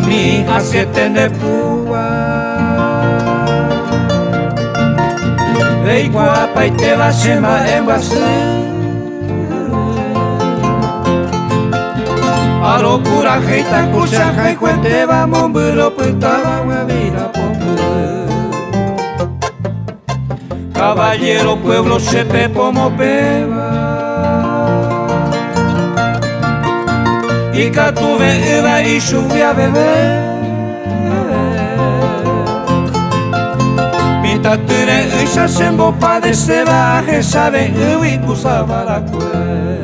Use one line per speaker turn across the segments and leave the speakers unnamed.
kami hasietende pua Reikua paite basema enbasu Aro coraje ita kuchaja y cuente va momburo putaba huevira popu Caballero pueblo sepe pomo peba Y catuve iba y subí a beber Mitature isa sembo padece baje sabe y kusaba la cue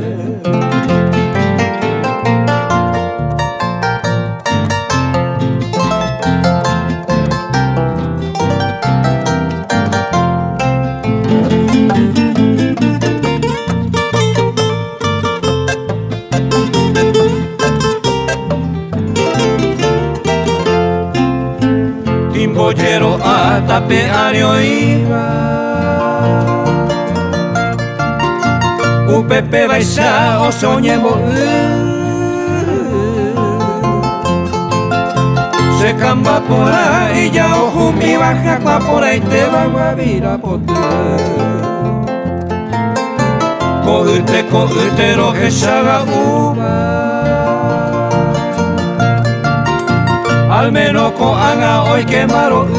Timboyero atapeario iba Upepe baisa o soñemo Se camba por ahí ya ojo mi baja por ahí te va a guavira pote Coute roje saga uva Al menos con anga hoy quemaron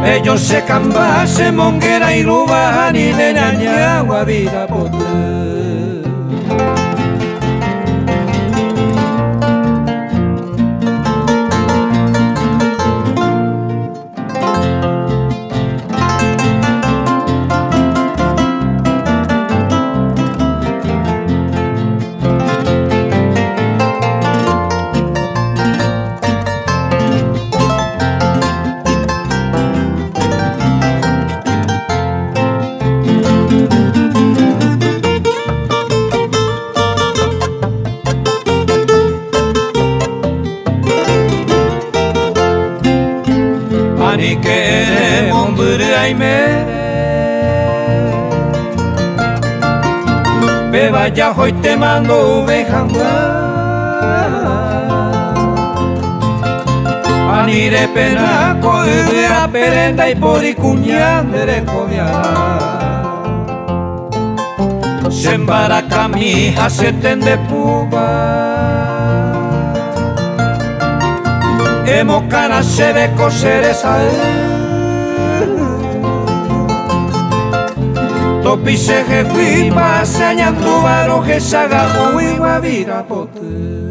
Ellos se camba, se monguera y ruba Ni de ñaña guavira pote Ani que mombure aime Beba ya hoy te mando ovejanga Ani de pena coide a perenda y poricuñan de comiara Sembara kami hasietende puba Emo cara se ve coser esa Topi se jefi pa señan tu baro que saga o iguavira pote